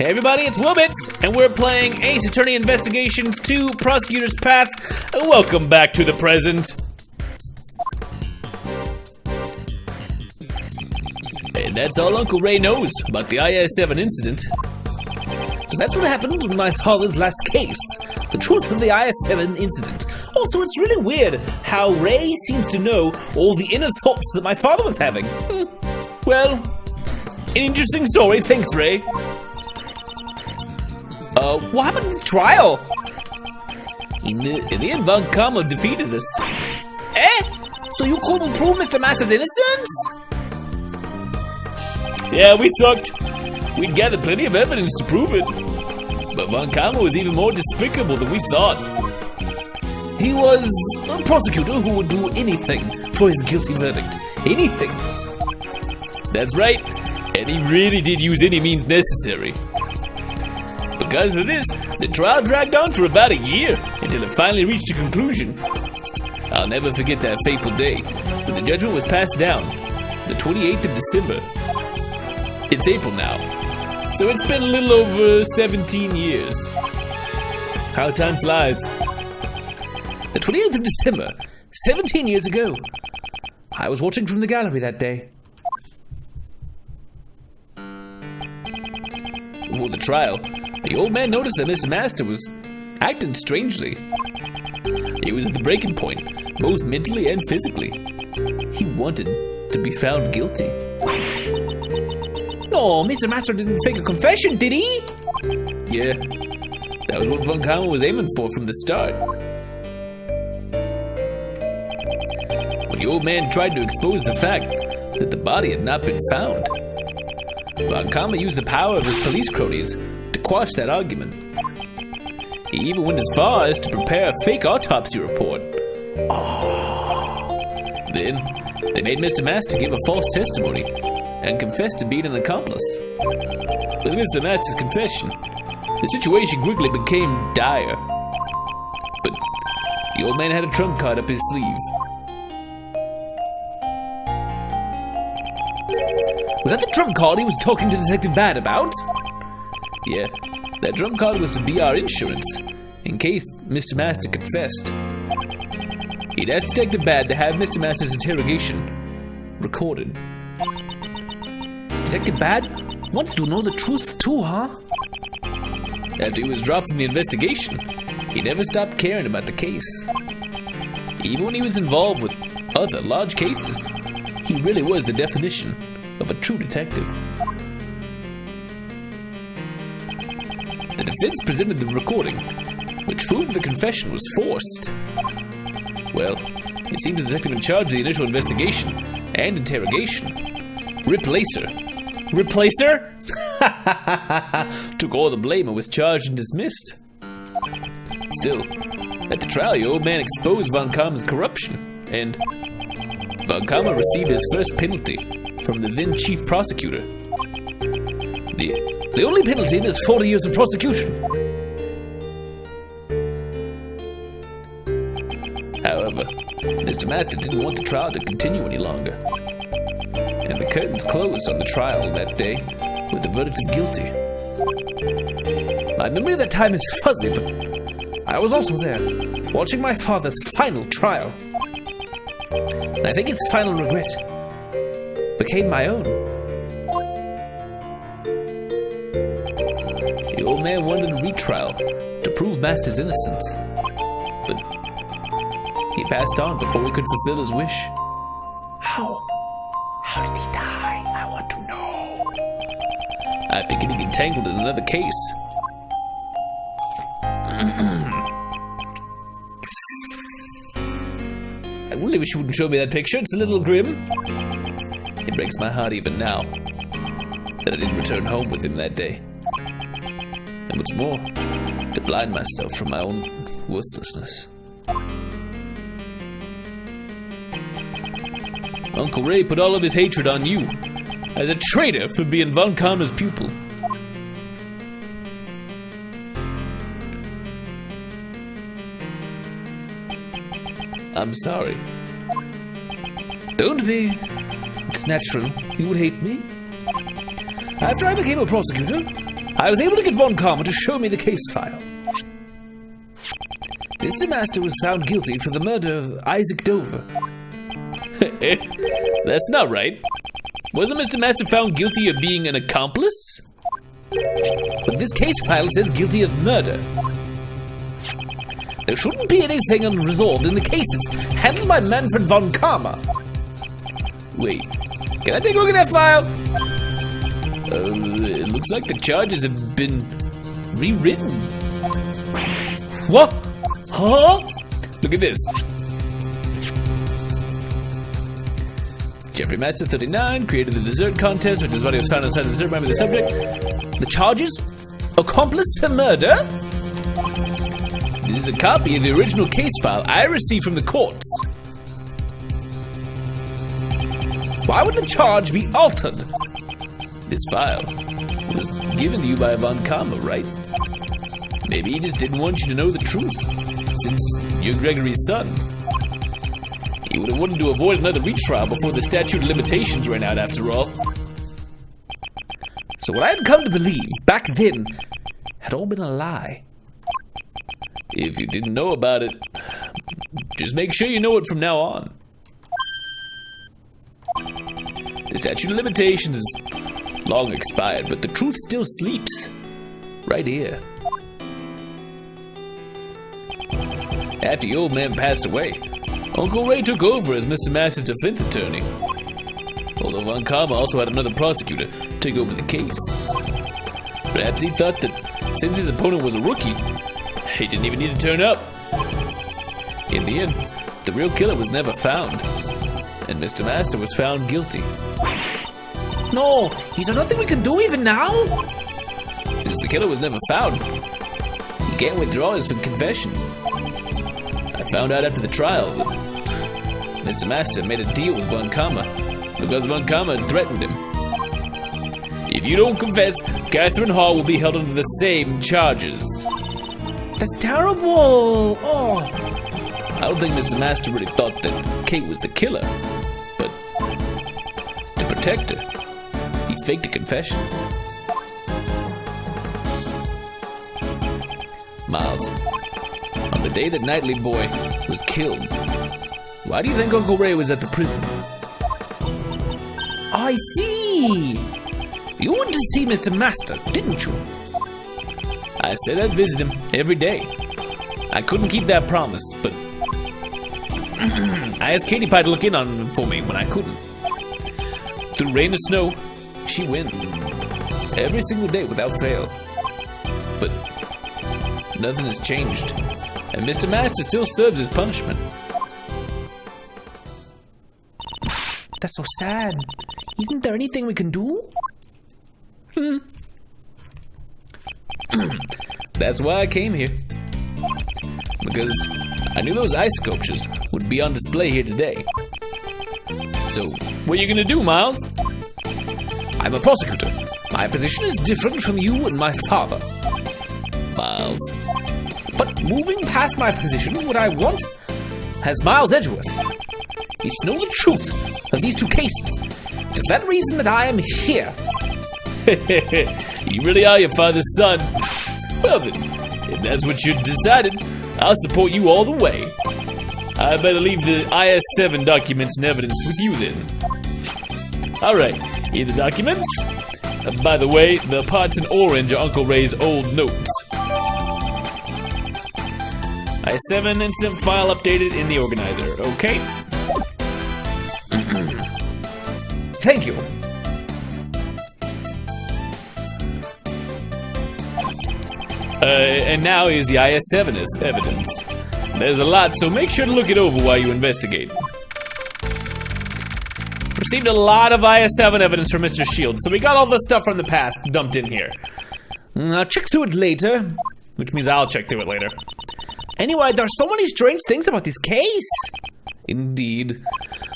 Hey everybody, it's WillBits, and we're playing Ace Attorney Investigations 2 Prosecutor's Path. Welcome back to the present. And that's all Uncle Ray knows about the IS-7 incident. So that's what happened with my father's last case. The truth of the IS-7 incident. Also, it's really weird how Ray seems to know all the inner thoughts that my father was having. Well, an interesting story. Thanks, Ray. What happened in the trial? In the end, Von Karma defeated us. Eh? So you couldn't prove Mr. Master's innocence? Yeah, we sucked. We'd gathered plenty of evidence to prove it. But Von Karma was even more despicable than we thought. He was a prosecutor who would do anything for his guilty verdict. Anything. That's right. And he really did use any means necessary. Because of this, the trial dragged on for about a year until it finally reached a conclusion. I'll never forget that fateful day when the judgment was passed down, the 28th of December. It's April now, so it's been a little over 17 years. How time flies. The 28th of December, 17 years ago. I was watching from the gallery that day. Before the trial, the old man noticed that Mr. Master was acting strangely. He was at the breaking point, both mentally and physically. He wanted to be found guilty. Oh, Mr. Master didn't fake a confession, did he? Yeah, that was what Von Karma was aiming for from the start. When the old man tried to expose the fact that the body had not been found, Von Karma used the power of his police cronies to quash that argument. He even went as far as to prepare a fake autopsy report. Then, they made Mr. Master give a false testimony and confess to being an accomplice. With Mr. Master's confession, the situation quickly became dire. But the old man had a trump card up his sleeve. Was that the trump card he was talking to Detective Bad about? Yeah, that trump card was to be our insurance, in case Mr. Master confessed. He'd asked Detective Bad to have Mr. Master's interrogation recorded. Detective Bad wanted to know the truth too, huh? After he was dropped from the investigation, he never stopped caring about the case. Even when he was involved with other large cases, he really was the definition of a true detective. The defense presented the recording, which proved the confession was forced. Well, it seemed the detective in charge of the initial investigation and interrogation, Replacer? Took all the blame and was charged and dismissed. Still, at the trial, the old man exposed Von Karma's corruption, and Von Karma received his first penalty from the then chief prosecutor. The only penalty is 40 years of prosecution. However, Mr. Master didn't want the trial to continue any longer, and the curtains closed on the trial that day with the verdict of guilty. My memory of that time is fuzzy, but I was also there, watching my father's final trial. And I think his final regret became my own. The old man wanted a retrial to prove Master's innocence, but he passed on before he could fulfill his wish. How? How did he die? I want to know. After getting entangled in another case. I really wish you wouldn't show me that picture. It's a little grim. It breaks my heart even now that I didn't return home with him that day. And what's more, to blind myself from my own worthlessness. Uncle Ray put all of his hatred on you, as a traitor for being Von Karma's pupil. I'm sorry. Don't be. It's natural. You would hate me. After I became a prosecutor, I was able to get Von Karma to show me the case file. Mr. Master was found guilty for the murder of Isaac Dover. That's not right. Wasn't Mr. Master found guilty of being an accomplice? But this case file says guilty of murder. There shouldn't be anything unresolved in the cases handled by Manfred Von Karma. Wait, can I take a look at that file? It looks like the charges have been rewritten. What? Huh? Look at this. Jeffrey Master 39 created the dessert contest, which is what he was found inside the dessert. Remember the subject? The charges? Accomplice to murder? This is a copy of the original case file I received from the courts. Why would the charge be altered? This file was given to you by Von Karma, right? Maybe he just didn't want you to know the truth, since you're Gregory's son. He would have wanted to avoid another retrial before the statute of limitations ran out, after all. So what I had come to believe back then had all been a lie. If you didn't know about it, just make sure you know it from now on. The statute of limitations is long expired, but the truth still sleeps right here. After the old man passed away, Uncle Ray took over as Mr. Master's defense attorney. Although Von Karma also had another prosecutor take over the case. Perhaps he thought that since his opponent was a rookie, he didn't even need to turn up. In the end, the real killer was never found, and Mr. Master was found guilty. No, is there nothing we can do even now? Since the killer was never found, he can't withdraw his confession. I found out after the trial that Mr. Master made a deal with Von Karma because Von Karma had threatened him. If you don't confess, Catherine Hall will be held under the same charges. That's terrible. Oh. I don't think Mr. Master really thought that Kate was the killer, but to protect her, he faked a confession. Miles, on the day that Knightley boy was killed, why do you think Uncle Ray was at the prison? I see. You went to see Mr. Master, didn't you? I said I'd visit him every day. I couldn't keep that promise, but I asked Katie Pie to look in on him for me when I couldn't. Through rain or snow, she went every single day without fail. But nothing has changed, and Mr. Master still serves his punishment. That's so sad. Isn't there anything we can do? That's why I came here. Because I knew those ice sculptures would be on display here today. So, what are you gonna do, Miles? I'm a prosecutor. My position is different from you and my father. Miles. But moving past my position, what I want has Miles Edgeworth. Is to know the truth of these two cases. It is that reason that I am here. You really are your father's son. Well then, if that's what you decided, I'll support you all the way. I better leave the IS-7 documents and evidence with you then. Alright, here are the documents. By the way, the parts in orange are Uncle Ray's old notes. IS-7 incident file updated in the organizer, okay? Thank you. And now is the IS-7 evidence. There's a lot, so make sure to look it over while you investigate. Received a lot of IS-7 evidence from Mr. Shield, so we got all the stuff from the past dumped in here. I'll check through it later. Which means I'll check through it later. Anyway, there's so many strange things about this case. Indeed.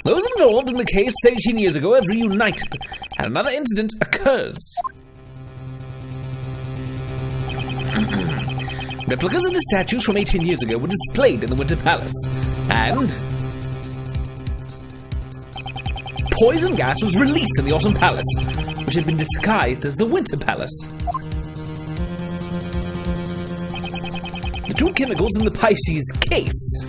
Those involved in the case 18 years ago have reunited, and another incident occurs. Replicas of the statues from 18 years ago were displayed in the Winter Palace, and poison gas was released in the Autumn Palace, which had been disguised as the Winter Palace. the two chemicals in the Pisces case.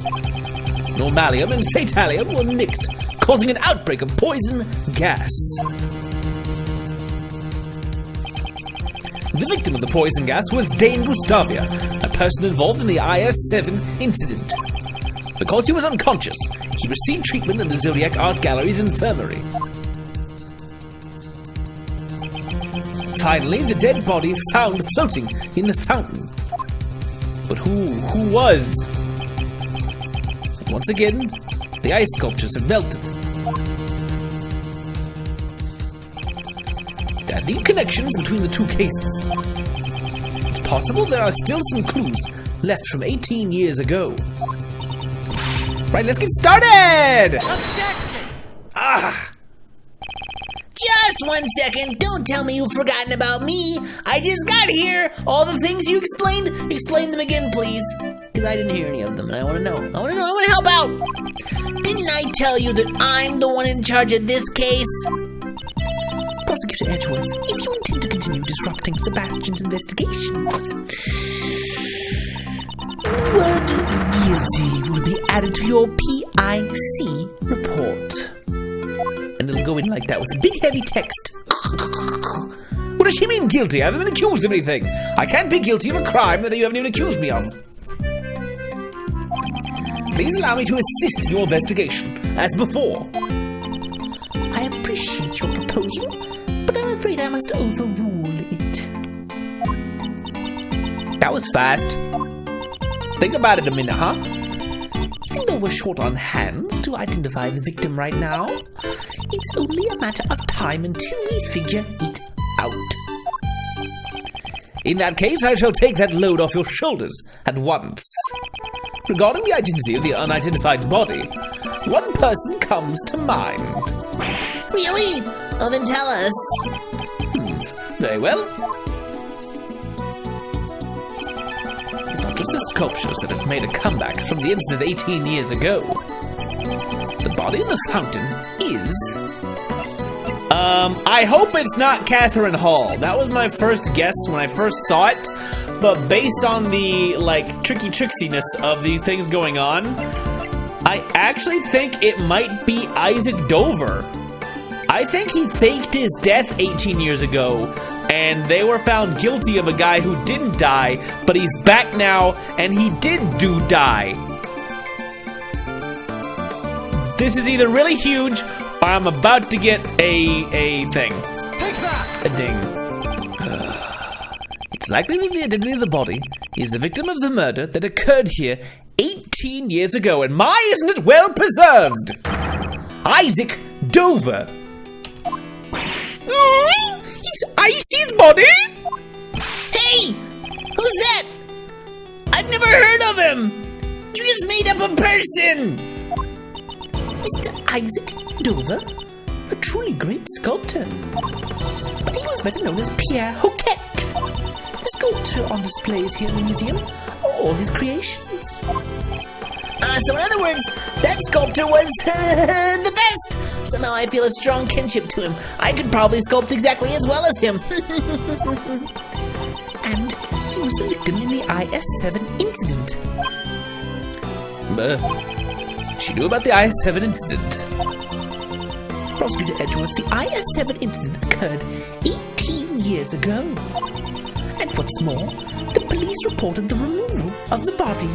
Normalium and fatalium were mixed, causing an outbreak of poison gas. The victim of the poison gas was Dane Gustavia, a person involved in the IS-7 incident. Because he was unconscious, he received treatment in the Zodiac Art Gallery's infirmary. Finally, the dead body found floating in the fountain. But who was? Once again, the ice sculptures have melted. There are deep connections between the two cases. It's possible there are still some clues left from 18 years ago. Right, let's get started! Objection! Just 1 second. Don't tell me you've forgotten about me. I just got here. All the things you explained, explain them again, please. Because I didn't hear any of them, and I want to know. I want to help out. Didn't I tell you that I'm the one in charge of this case? Prosecutor Edgeworth, if you intend to continue disrupting Sebastian's investigation, word guilty will be added to your PIC report. And it'll go in like that with a big heavy text. What does she mean guilty? I haven't been accused of anything. I can't be guilty of a crime that you haven't even accused me of. Please allow me to assist in your investigation, as before. I appreciate your proposal, but I'm afraid I must overrule it. That was fast. Think about it a minute, huh? Even though we're short on hands to identify the victim right now, it's only a matter of time until we figure it out. In that case, I shall take that load off your shoulders at once. Regarding the identity of the unidentified body, one person comes to mind. Really? Well, then tell us. Very well. It's not just the sculptures that have made a comeback from the incident 18 years ago. The body in the fountain is... I hope it's not Catherine Hall. That was my first guess when I first saw it. But based on the, like, tricksiness of these things going on, I actually think it might be Isaac Dover. I think he faked his death 18 years ago, and they were found guilty of a guy who didn't die, but he's back now, and he did die. This is either really huge, or I'm about to get a thing. Take that! A ding. It's likely that the identity of the body is the victim of the murder that occurred here 18 years ago, and my, isn't it well preserved? Isaac Dover. Oh, it's Icy's body? Hey! Who's that? I've never heard of him! You just made up a person! Mr. Isaac Dover, a truly great sculptor. But he was better known as Pierre Hoquet. The sculpture on displays here in the museum are all his creations. So in other words, that sculptor was the best! Somehow I feel a strong kinship to him. I could probably sculpt exactly as well as him. And he was the victim in the IS-7 incident. She knew about the IS-7 incident. Prosecutor Edgeworth, the IS-7 incident occurred 18 years ago. And what's more, the police reported the removal of the body.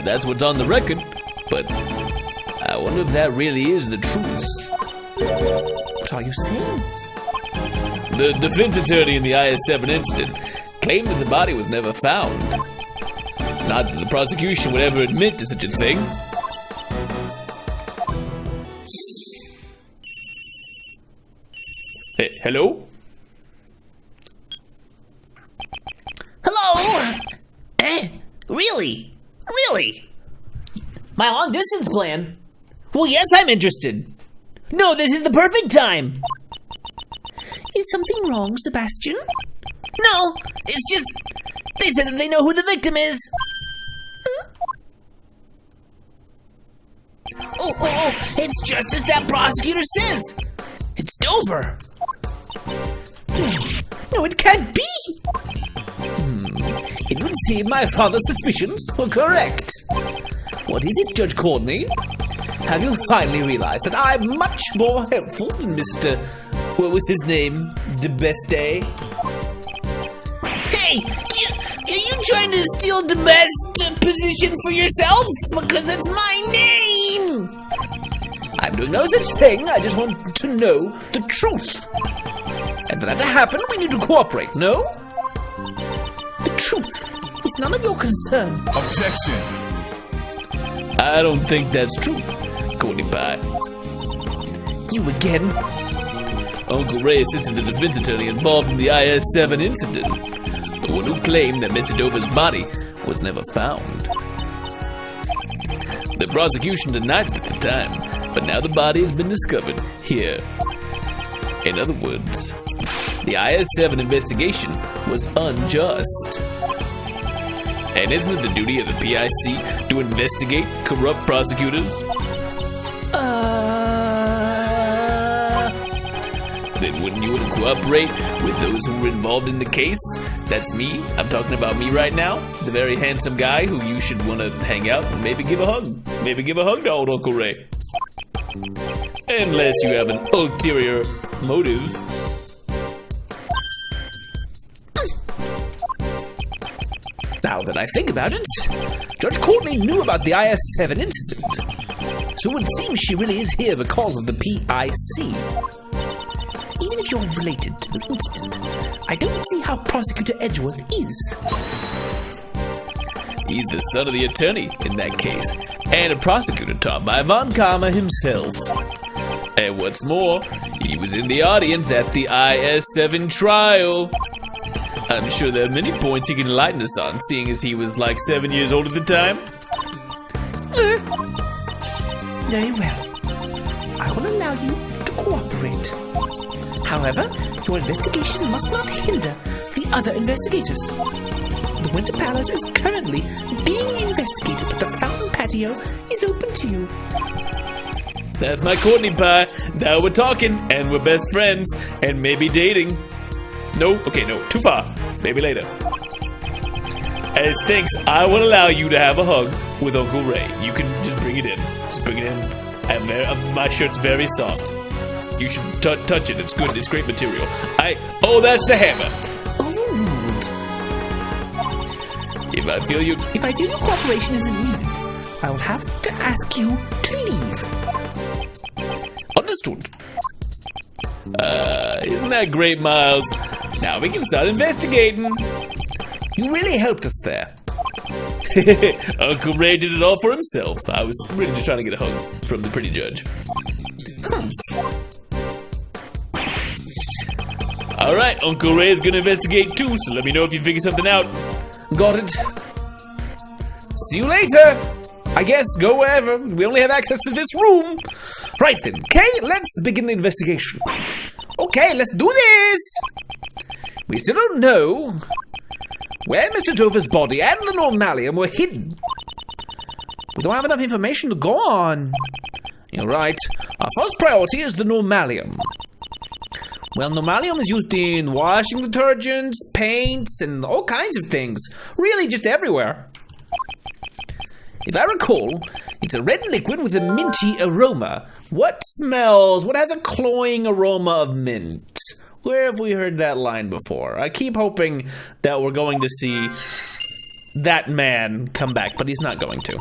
That's what's on the record, but I wonder if that really is the truth. What are you saying? The defense attorney in the IS-7 incident claimed that the body was never found. Not that the prosecution would ever admit to such a thing. Hey, hello? Hello? Really? Really? My long distance plan? Well, yes, I'm interested. No, this is the perfect time. Is something wrong, Sebastian? No, it's just they said that they know who the victim is. Oh, it's just as that prosecutor says. It's Dover. No, it can't be. It It would seem my father's suspicions were correct. What is it, Judge Courtney? Have you finally realized that I'm much more helpful than Mr. What was his name? The best day? Hey, are you trying to steal the best position for yourself? Because it's my name! I'm doing no such thing. I just want to know the truth. And for that to happen, we need to cooperate, no? The truth is none of your concern. Objection. I don't think that's true, Courtney Pie. You again? Uncle Ray assisted the defense attorney involved in the IS-7 incident. The one who claimed that Mr. Dover's body was never found. The prosecution denied it at the time, but now the body has been discovered here. In other words, the IS-7 investigation was unjust. And isn't it the duty of the PIC to investigate corrupt prosecutors? Then wouldn't you cooperate with those who were involved in the case? That's me. I'm talking about me right now. The very handsome guy who you should want to hang out and maybe give a hug. Maybe give a hug to old Uncle Ray. Unless you have an ulterior motive. Now that I think about it, Judge Courtney knew about the IS-7 incident. So it would seem she really is here because of the PIC. Even if you're related to the incident, I don't see how Prosecutor Edgeworth is. He's the son of the attorney in that case, and a prosecutor taught by Von Karma himself. And what's more, he was in the audience at the IS-7 trial. I'm sure there are many points he can enlighten us on, seeing as he was like 7 years old at the time. Very well. I will allow you to cooperate. However, your investigation must not hinder the other investigators. The Winter Palace is currently being investigated, but the fountain patio is open to you. That's my Courtney Pie. Now we're talking, and we're best friends, and maybe dating. No, okay, no, too far. Maybe later. As thanks, I will allow you to have a hug with Uncle Ray. You can just bring it in. Just bring it in. My shirt's very soft. You should touch it. It's good. It's great material. Oh, that's the hammer. Overruled. If I feel your cooperation isn't needed, I will have to ask you to leave. Understood. Isn't that great, Miles? Now we can start investigating. You really helped us there. Uncle Ray did it all for himself. I was really just trying to get a hug from the pretty judge. Alright, Uncle Ray is gonna investigate too, so let me know if you figure something out. Got it. See you later. I guess go wherever. We only have access to this room. Right then, okay, let's begin the investigation. Okay, let's do this. We still don't know where Mr. Dover's body and the Normalium were hidden. We don't have enough information to go on. You're right. Our first priority is the Normalium. Well, Normalium is used in washing detergents, paints, and all kinds of things. Really, just everywhere. If I recall, it's a red liquid with a minty aroma. What has a cloying aroma of mint? Where have we heard that line before? I keep hoping that we're going to see that man come back, but he's not going to.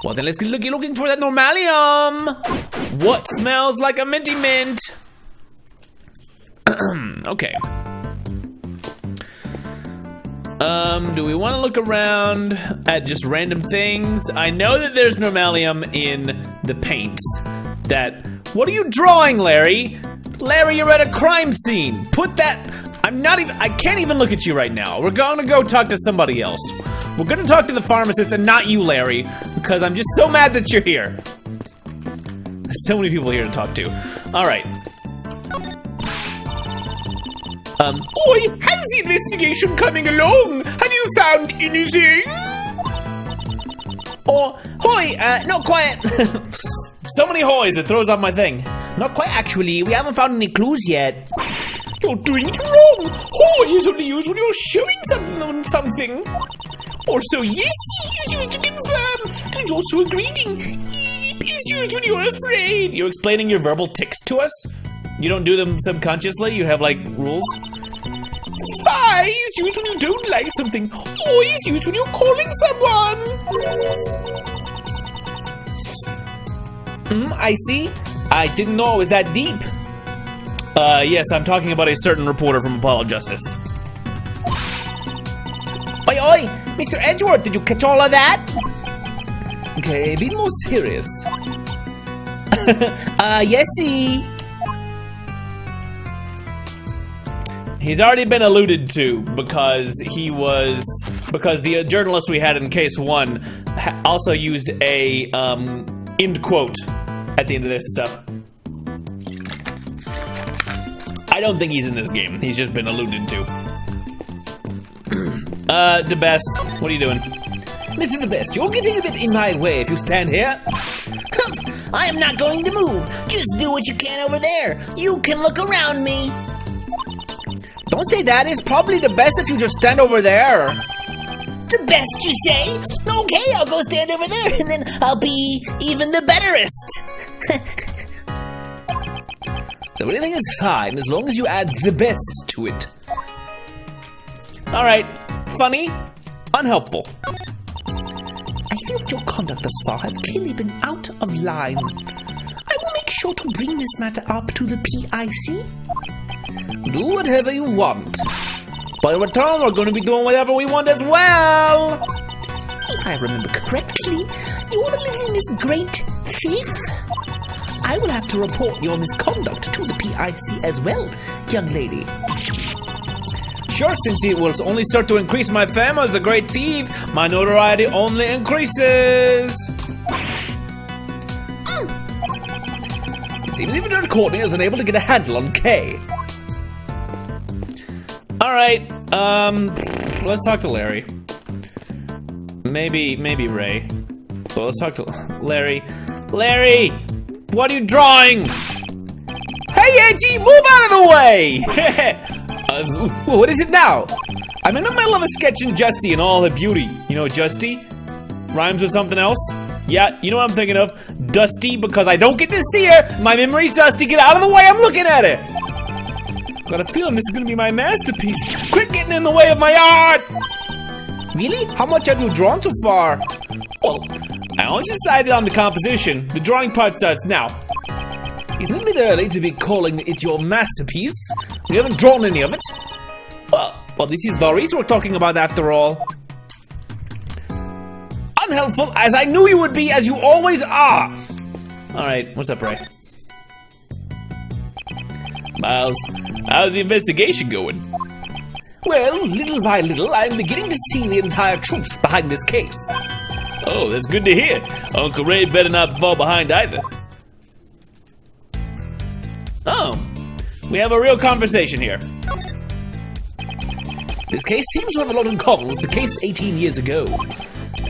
Well, then let's get looking for that Normalium. What smells like a minty mint? Okay. Do we want to look around at just random things? I know that there's Normalium in the paints. What are you drawing, Larry? Larry, you're at a crime scene. Put that, I can't even look at you right now. We're gonna go talk to somebody else. We're gonna talk to the pharmacist and not you, Larry, because I'm just so mad that you're here. There's so many people here to talk to. All right. Oi, how's the investigation coming along? Have you found anything? Not quite. So many hoys, it throws off my thing. Not quite, actually. We haven't found any clues yet. You're doing it wrong. Hoy is only used when you're showing something on something. Also, yes is used to confirm. And it's also a greeting. Eep is used when you're afraid. You explaining your verbal tics to us? You don't do them subconsciously? You have, like, rules? Fi is used when you don't like something. Hoy is used when you're calling someone. I see. I didn't know it was that deep. Yes, I'm talking about a certain reporter from Apollo Justice. Oi, oi! Mr. Edgeworth, did you catch all of that? Okay, be more serious. Yesy. He's already been alluded to because the journalist we had in case 1 also used a end quote at the end of this stuff. I don't think he's in this game. He's just been alluded to. The best. What are you doing? Mr. The Best, you're getting a bit in my way if you stand here. Humph! I am not going to move. Just do what you can over there. You can look around me. Don't say that. It's probably the best if you just stand over there. The best, you say? Okay, I'll go stand over there, and then I'll be even the betterest. So anything is fine as long as you add the best to it. Alright. Funny. Unhelpful. I feel that your conduct thus far has clearly been out of line. I will make sure to bring this matter up to the PIC. Do whatever you want. By return, we're going to be doing whatever we want as well. If I remember correctly, you're the little Miss Great Thief. I will have to report your misconduct to the PIC as well, young lady. Sure, since it will only start to increase my fame as the Great Thief, my notoriety only increases. It seems even Judge Courtney is unable to get a handle on Kay. Alright, let's talk to Larry. Maybe Ray. But let's talk to Larry. Larry! What are you drawing? Hey, Edgy, move out of the way! What is it now? I'm in the middle of a sketching Justy in all her beauty. You know Justy? Rhymes with something else? Yeah, you know what I'm thinking of? Dusty, because I don't get to see her. My memory's dusty. Get out of the way, I'm looking at it! Got a feeling this is gonna be my masterpiece. Quit getting in the way of my art! Really? How much have you drawn so far? Well, I only decided on the composition. The drawing part starts now. Isn't it a bit early to be calling it your masterpiece? You haven't drawn any of it. Well, this is Doris we're talking about after all. Unhelpful, as I knew you would be, as you always are. Alright, what's up, Ray? Miles, how's the investigation going? Well, little by little, I'm beginning to see the entire truth behind this case. Oh, that's good to hear. Uncle Ray better not fall behind either. Oh, we have a real conversation here. This case seems to have a lot in common with the case 18 years ago.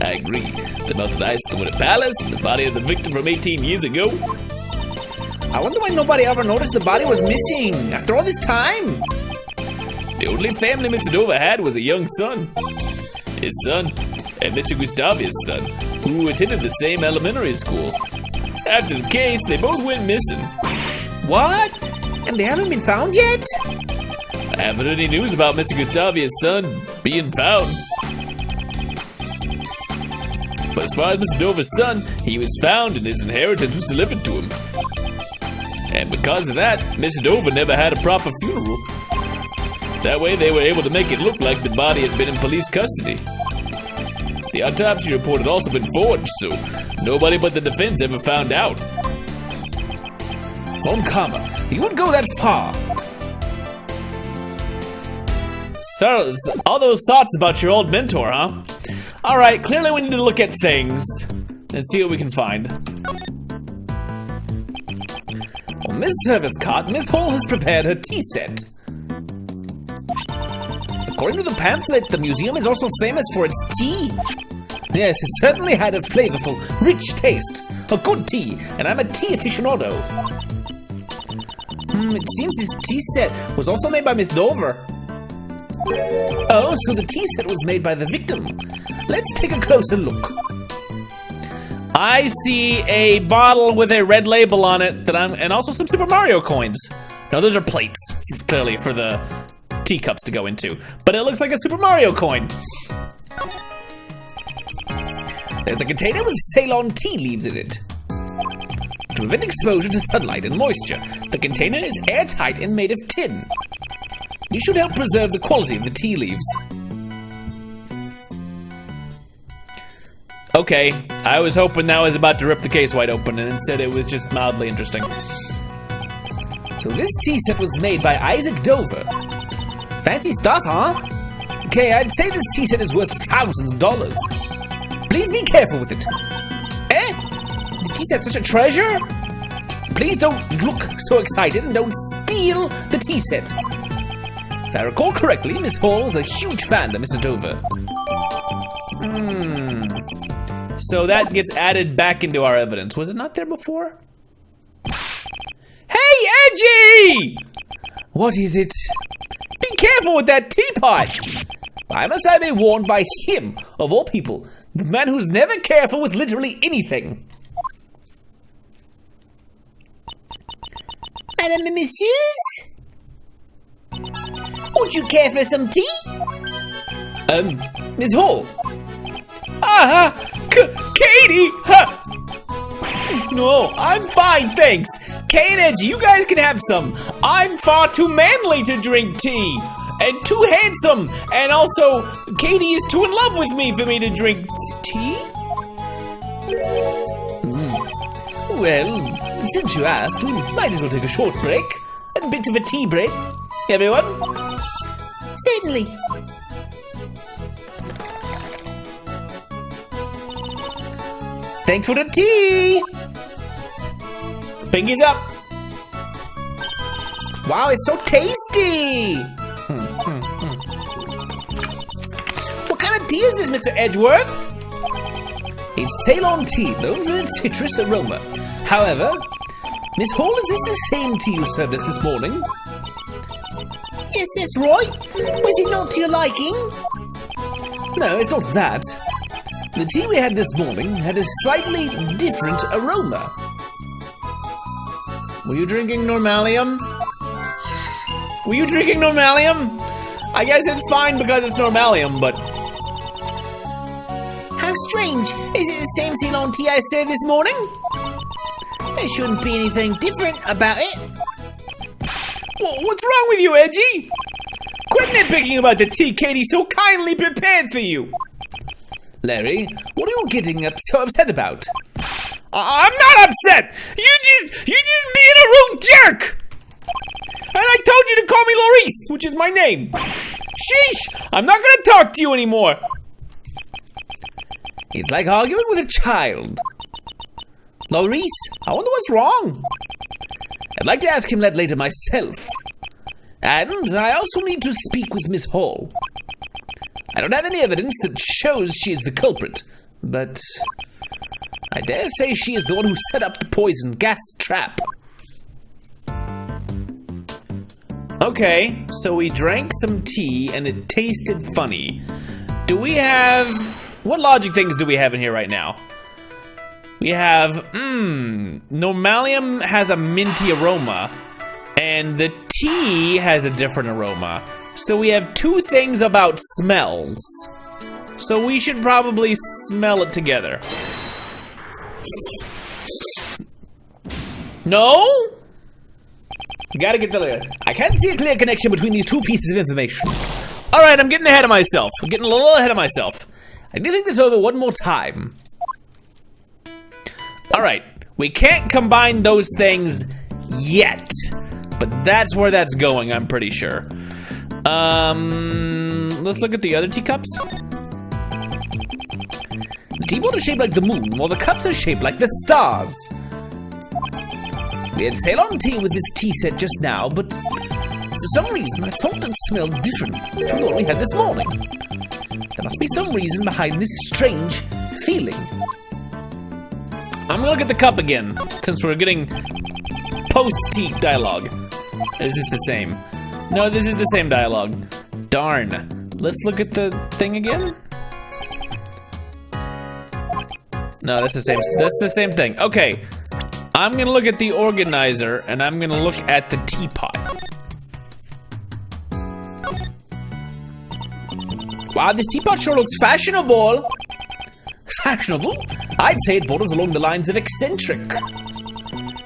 I agree. The melted ice, the wooded palace, the body of the victim from 18 years ago. I wonder why nobody ever noticed the body was missing after all this time. The only family Mr. Dover had was a young son. His son, and Mr. Gustavia's son, who attended the same elementary school. After the case, they both went missing. What? And they haven't been found yet? I haven't heard any news about Mr. Gustavia's son being found. But as far as Mr. Dover's son, he was found and his inheritance was delivered to him. And because of that, Mr. Dover never had a proper funeral. That way they were able to make it look like the body had been in police custody. The autopsy report had also been forged, so nobody but the defense ever found out. Von Karma, you would go that far. So, all those thoughts about your old mentor, huh? Alright, clearly we need to look at things and see what we can find. On this service card, Miss Hall has prepared her tea set. According to the pamphlet, the museum is also famous for its tea. Yes, it certainly had a flavorful, rich taste. A good tea, and I'm a tea aficionado. It seems this tea set was also made by Miss Dover. Oh, so the tea set was made by the victim. Let's take a closer look. I see a bottle with a red label on it and also some Super Mario coins. No, those are plates, clearly, for the teacups to go into. But it looks like a Super Mario coin. There's a container with Ceylon tea leaves in it. To prevent exposure to sunlight and moisture, the container is airtight and made of tin. This should help preserve the quality of the tea leaves. Okay, I was hoping that was about to rip the case wide open, and instead it was just mildly interesting. So this tea set was made by Isaac Dover. Fancy stuff, huh? Okay, I'd say this tea set is worth thousands of dollars. Please be careful with it. Eh? This tea set's such a treasure? Please don't look so excited and don't steal the tea set. If I recall correctly, Miss Hall was a huge fan of Mr. Dover. So that gets added back into our evidence. Was it not there before? Hey, Edgy! What is it? Be careful with that teapot! Why must I be warned by him, of all people, the man who's never careful with literally anything? Madame and Messieurs? Would you care for some tea? Miss Hall? Katie! No, I'm fine, thanks. Kay and Edgy, you guys can have some. I'm far too manly to drink tea. And too handsome. And also, Katie is too in love with me for me to drink tea? Well, since you asked, we might as well take a short break. A bit of a tea break. Everyone? Certainly. Thanks for the tea! Pinkies up! Wow, it's so tasty! What kind of tea is this, Mr. Edgeworth? It's Ceylon tea, known for its citrus aroma. However, Miss Hall, is this the same tea you served us this morning? Yes, that's right. Was it not to your liking? No, it's not that. The tea we had this morning had a slightly different aroma. Were you drinking Normalium? Were you drinking Normalium? I guess it's fine because it's Normalium, but... How strange. Is it the same Ceylon tea I served this morning? There shouldn't be anything different about it. What's wrong with you, Edgy? Quit nitpicking about the tea Katie so kindly prepared for you. Larry, what are you getting so upset about? I'm not upset! You're just being a rude jerk! And I told you to call me Maurice, which is my name. Sheesh! I'm not gonna talk to you anymore. It's like arguing with a child. Maurice, I wonder what's wrong. I'd like to ask him that later myself. And I also need to speak with Miss Hall. I don't have any evidence that shows she is the culprit, but I dare say she is the one who set up the poison gas trap. Okay, so we drank some tea and it tasted funny. Do we have... what logic things do we have in here right now? We have, Normalium has a minty aroma, and the tea has a different aroma. So we have two things about smells. So we should probably smell it together. No? You gotta get the layer. I can't see a clear connection between these two pieces of information. Alright, I'm getting ahead of myself. I'm getting a little ahead of myself. I need to think this over one more time. Alright, we can't combine those things yet. But that's where that's going, I'm pretty sure. Let's look at the other teacups. The teapot is shaped like the moon, while the cups are shaped like the stars. We had Ceylon tea with this tea set just now, but for some reason I thought it smelled different from what we had this morning. There must be some reason behind this strange feeling. I'm gonna look at the cup again, since we're getting post-tea dialogue. Is this the same? No, this is the same dialogue. Darn. Let's look at the thing again. No, that's the same. That's the same thing. Okay. I'm gonna look at the organizer, and I'm gonna look at the teapot. Wow, this teapot sure looks fashionable. Fashionable? I'd say it borders along the lines of eccentric.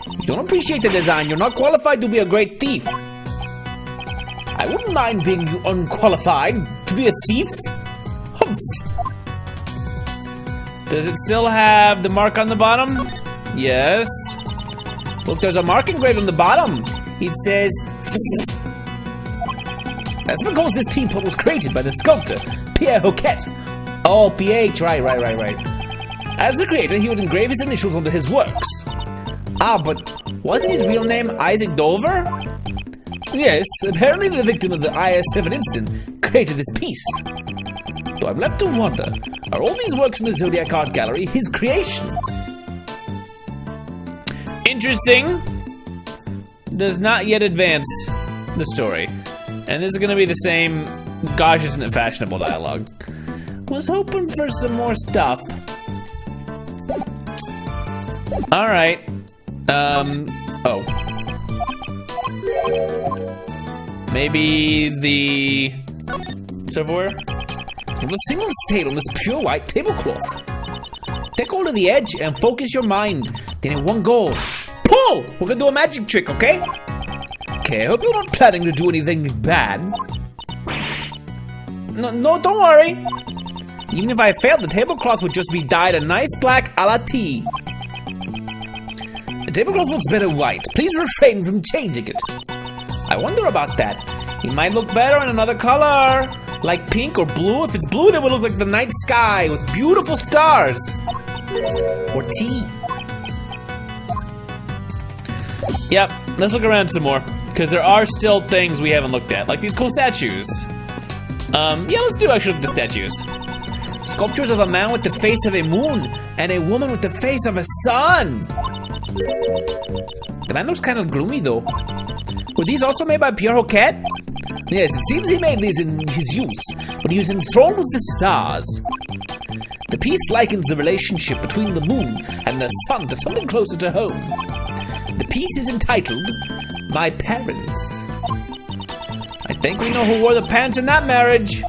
You don't appreciate the design. You're not qualified to be a great thief. I wouldn't mind being unqualified to be a thief. Humph. Does it still have the mark on the bottom? Yes. Look, there's a mark engraved on the bottom. It says... That's because this teapot was created by the sculptor, Pierre Hoquet. Oh, PH, right. As the creator, he would engrave his initials onto his works. Ah, but wasn't his real name Isaac Dover? Yes, apparently the victim of the IS-7 incident created this piece. So I'm left to wonder, are all these works in the Zodiac Art Gallery his creations? Interesting. Does not yet advance the story. And this is gonna be the same, gosh, isn't it fashionable dialogue. Was hoping for some more stuff. Alright. Oh. Maybe the silverware? It was single state on this pure white tablecloth. Take hold of the edge and focus your mind. Then in one go, pull! We're gonna do a magic trick, okay? Okay, I hope you're not planning to do anything bad. No, don't worry. Even if I failed, the tablecloth would just be dyed a nice black a la tea. The tablecloth looks better white. Please refrain from changing it. I wonder about that. It might look better in another color. Like pink or blue. If it's blue, it would look like the night sky with beautiful stars. Or tea. Yep, let's look around some more. Because there are still things we haven't looked at. Like these cool statues. Yeah, let's actually look at the statues. Sculptures of a man with the face of a moon and a woman with the face of a sun. The man looks kind of gloomy though. Were these also made by Pierre Hoquet? Yes, it seems he made these in his youth, but he was enthralled with the stars. The piece likens the relationship between the moon and the sun to something closer to home. The piece is entitled, My Parents. I think we know who wore the pants in that marriage.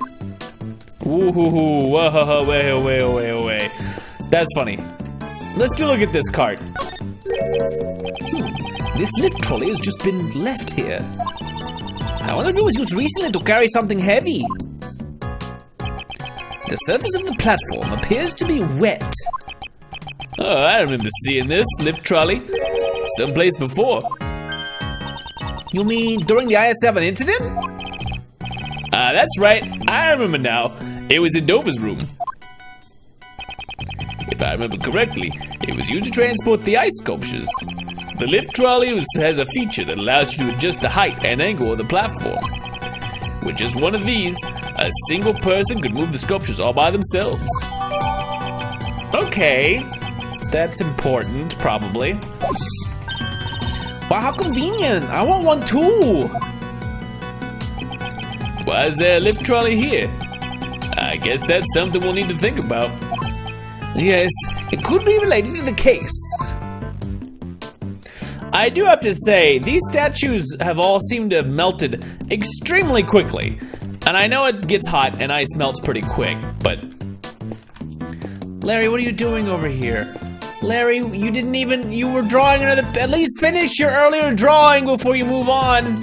Ooh, way. That's funny. Let's look at this cart. This lift trolley has just been left here. I wonder if it was used recently to carry something heavy. The surface of the platform appears to be wet. Oh, I remember seeing this lift trolley someplace before. You mean during the IS-7 incident? That's right. I remember now. It was in Dover's room. If I remember correctly, it was used to transport the ice sculptures. The lift trolley has a feature that allows you to adjust the height and angle of the platform. With just one of these, a single person could move the sculptures all by themselves. Okay, that's important, probably. Wow, how convenient! I want one too! Why is there a lift trolley here? I guess that's something we'll need to think about. Yes, it could be related to the case. I do have to say, these statues have all seemed to have melted extremely quickly. And I know it gets hot and ice melts pretty quick, but... Larry, what are you doing over here? Larry, you were drawing another, at least finish your earlier drawing before you move on.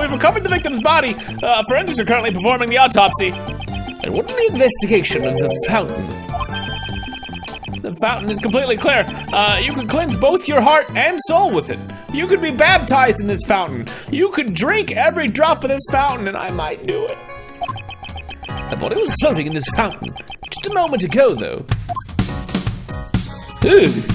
We've recovered the victim's body. Forensics are currently performing the autopsy. And what is the investigation of the fountain? The fountain is completely clear. You could cleanse both your heart and soul with it. You could be baptized in this fountain. You could drink every drop of this fountain, and I might do it. The body was floating in this fountain just a moment ago, though. Ugh.